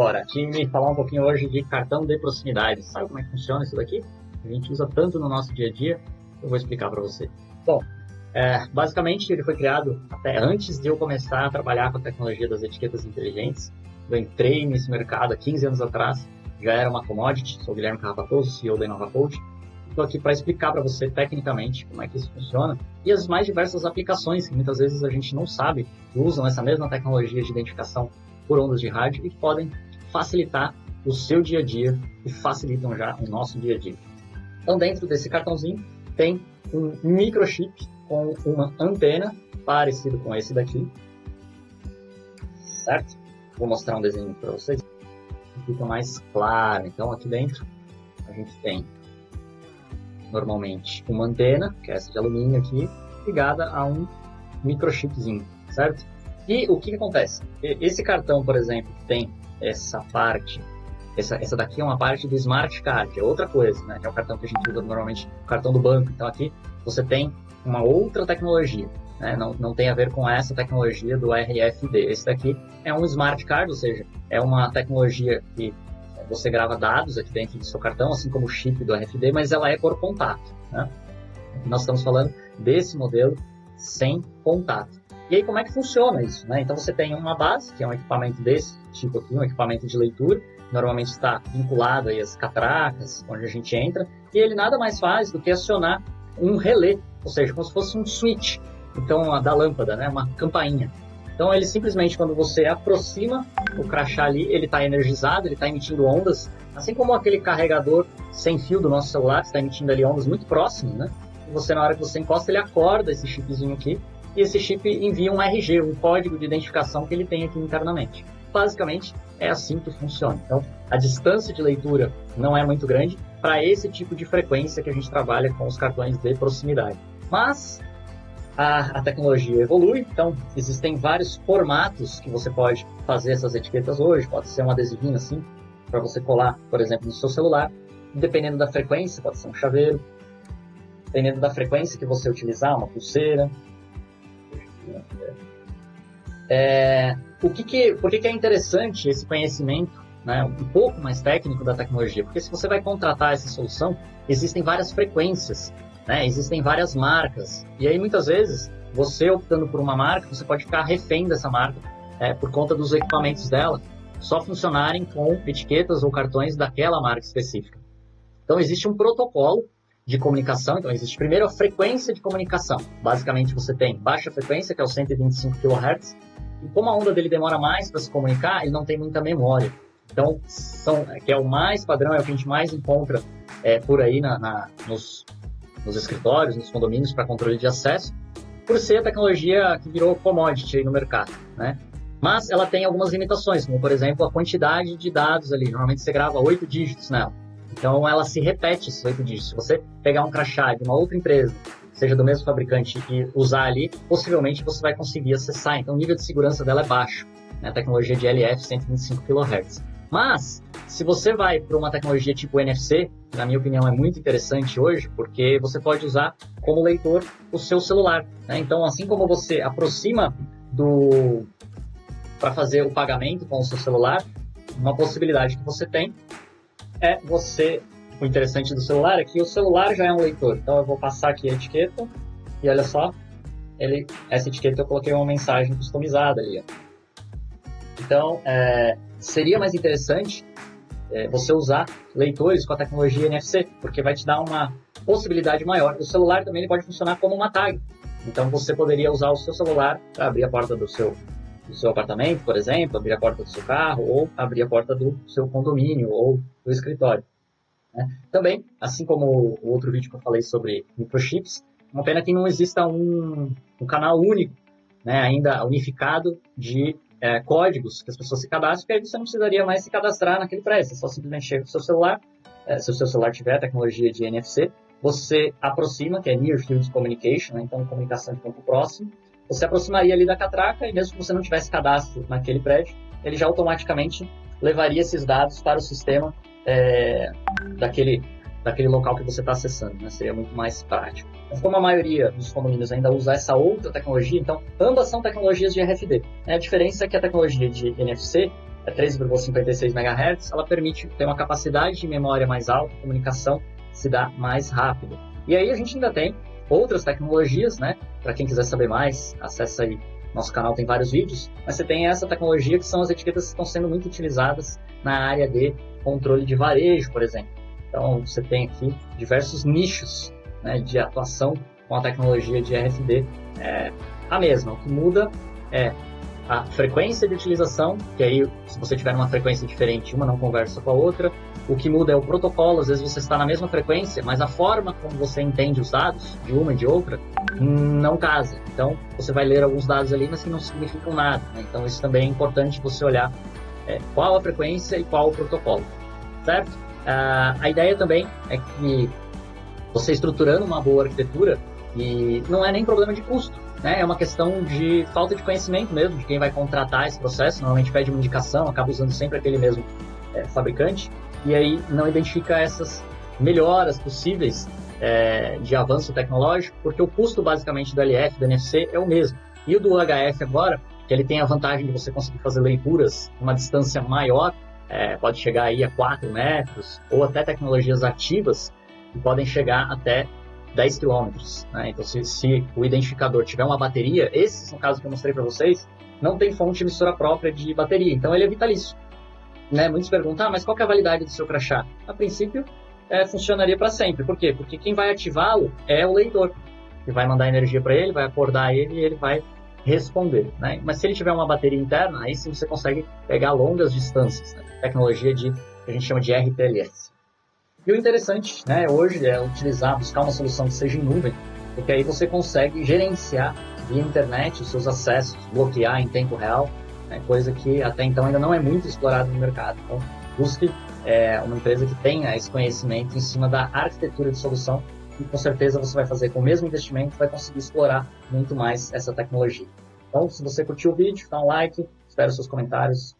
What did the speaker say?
Bora, time, falar um pouquinho hoje de cartão de proximidade. Sabe como é que funciona isso daqui? A gente usa tanto no nosso dia a dia, eu vou explicar para você. Bom, basicamente ele foi criado até antes de eu começar a trabalhar com a tecnologia das etiquetas inteligentes. Eu entrei nesse mercado há 15 anos atrás, já era uma commodity, sou o Guilherme Carrapatoso, CEO da InovaCode. Estou aqui para explicar para você tecnicamente como é que isso funciona e as mais diversas aplicações que muitas vezes a gente não sabe que usam essa mesma tecnologia de identificação por ondas de rádio e podem facilitar o seu dia a dia e facilitam já o nosso dia a dia. Então, dentro desse cartãozinho tem um microchip com uma antena parecido com esse daqui, certo? Vou mostrar um desenho para vocês, que fica mais claro. Então, aqui dentro a gente tem normalmente uma antena, que é essa de alumínio aqui, ligada a um microchipzinho, certo? E o que acontece? Esse cartão, por exemplo, que tem essa parte, essa daqui é uma parte do Smart Card, é outra coisa, né? Que é o cartão que a gente usa normalmente, o cartão do banco. Então aqui você tem uma outra tecnologia, né? Não tem a ver com essa tecnologia do RFID. Esse daqui é um Smart Card, ou seja, é uma tecnologia que você grava dados aqui dentro do seu cartão, assim como o chip do RFID, mas ela é por contato, né? Nós estamos falando desse modelo sem contato. E aí, como é que funciona isso, né? Então, você tem uma base, que é um equipamento desse tipo aqui, um equipamento de leitura, normalmente está vinculado aí às catracas, onde a gente entra, e ele nada mais faz do que acionar um relé, ou seja, como se fosse um switch, então, da lâmpada, né? Uma campainha. Então, ele simplesmente, quando você aproxima o crachá ali, ele está energizado, ele está emitindo ondas, assim como aquele carregador sem fio do nosso celular, está emitindo ali ondas muito próximas, né? E você, na hora que você encosta, ele acorda esse chipzinho aqui, e esse chip envia um RG, um código de identificação que ele tem aqui internamente. Basicamente, é assim que funciona. Então, a distância de leitura não é muito grande para esse tipo de frequência que a gente trabalha com os cartões de proximidade. Mas a tecnologia evolui, então existem vários formatos que você pode fazer essas etiquetas hoje. Pode ser um adesivinho assim, para você colar, por exemplo, no seu celular. Dependendo da frequência, pode ser um chaveiro. Dependendo da frequência que você utilizar, uma pulseira. Por que é interessante esse conhecimento, né, um pouco mais técnico da tecnologia? Porque se você vai contratar essa solução, existem várias frequências, né, existem várias marcas, e aí muitas vezes, você optando por uma marca, você pode ficar refém dessa marca por conta dos equipamentos dela só funcionarem com etiquetas ou cartões daquela marca específica. Então existe um protocolo de comunicação. Então existe primeiro a frequência de comunicação. Basicamente você tem baixa frequência, que é o 125 kHz, e como a onda dele demora mais para se comunicar, ele não tem muita memória. Então, que é o mais padrão, é o que a gente mais encontra por aí nos escritórios, nos condomínios para controle de acesso, por ser a tecnologia que virou commodity aí no mercado, né? Mas ela tem algumas limitações, como por exemplo a quantidade de dados ali. Normalmente você grava 8 dígitos nela. Então, ela se repete esses 8 dígitos. Se você pegar um crachá de uma outra empresa, seja do mesmo fabricante, e usar ali, possivelmente você vai conseguir acessar. Então, o nível de segurança dela é baixo, né? A tecnologia de LF 125 kHz. Mas, se você vai para uma tecnologia tipo NFC, que na minha opinião é muito interessante hoje, porque você pode usar como leitor o seu celular, né? Então, assim como você aproxima para fazer o pagamento com o seu celular, uma possibilidade que você tem o interessante do celular é que o celular já é um leitor. Então eu vou passar aqui a etiqueta e olha só, essa etiqueta eu coloquei uma mensagem customizada ali. Então seria mais interessante você usar leitores com a tecnologia NFC, porque vai te dar uma possibilidade maior. O celular também ele pode funcionar como uma tag. Então você poderia usar o seu celular para abrir a porta do seu apartamento, por exemplo, abrir a porta do seu carro, ou abrir a porta do seu condomínio ou do escritório, né? Também, assim como o outro vídeo que eu falei sobre microchips, uma pena que não exista um canal único, né, ainda unificado de códigos que as pessoas se cadastrem, porque aí você não precisaria mais se cadastrar naquele prédio. Você só simplesmente chega com o seu celular, se o seu celular tiver a tecnologia de NFC, você aproxima, que é Near Field Communication, né, então comunicação de campo próximo. Você aproximaria ali da catraca e mesmo que você não tivesse cadastro naquele prédio, ele já automaticamente levaria esses dados para o sistema daquele local que você está acessando, né? Seria muito mais prático. Mas como a maioria dos condomínios ainda usa essa outra tecnologia, então ambas são tecnologias de RFID. A diferença é que a tecnologia de NFC é 13,56 MHz, ela permite ter uma capacidade de memória mais alta, a comunicação se dá mais rápido. E aí a gente ainda tem outras tecnologias, né? Para quem quiser saber mais, acessa aí, nosso canal tem vários vídeos, mas você tem essa tecnologia que são as etiquetas que estão sendo muito utilizadas na área de controle de varejo, por exemplo. Então você tem aqui diversos nichos, né, de atuação com a tecnologia de RFID, a mesma. O que muda é a frequência de utilização, que aí, se você tiver uma frequência diferente, uma não conversa com a outra. O que muda é o protocolo, às vezes você está na mesma frequência, mas a forma como você entende os dados, de uma e de outra, não casa. Então, você vai ler alguns dados ali, mas que não significam nada, né? Então, isso também é importante você olhar qual a frequência e qual o protocolo, certo? A ideia também é que você estruturando uma boa arquitetura, e não é nem problema de custo, né? É uma questão de falta de conhecimento mesmo, de quem vai contratar esse processo. Normalmente pede uma indicação, acaba usando sempre aquele mesmo fabricante, e aí não identifica essas melhoras possíveis de avanço tecnológico, porque o custo basicamente do LF, do NFC é o mesmo. E o do HF agora, que ele tem a vantagem de você conseguir fazer leituras uma distância maior, pode chegar aí a 4 metros, ou até tecnologias ativas que podem chegar até 10 quilômetros, né? Então, se o identificador tiver uma bateria, esse, no caso que eu mostrei para vocês, não tem fonte emissora própria de bateria, então ele é vitalício, né? Muitos perguntam, mas qual que é a validade do seu crachá? A princípio, funcionaria para sempre. Por quê? Porque quem vai ativá-lo é o leitor, que vai mandar energia para ele, vai acordar ele e ele vai responder, né? Mas se ele tiver uma bateria interna, aí sim você consegue pegar longas distâncias, né? Tecnologia que a gente chama de RTLS. E o interessante, né, hoje é buscar uma solução que seja em nuvem, porque aí você consegue gerenciar via internet os seus acessos, bloquear em tempo real, né, coisa que até então ainda não é muito explorada no mercado. Então, busque uma empresa que tenha esse conhecimento em cima da arquitetura de solução, e com certeza você vai fazer com o mesmo investimento, vai conseguir explorar muito mais essa tecnologia. Então, se você curtiu o vídeo, dá um like, espero seus comentários.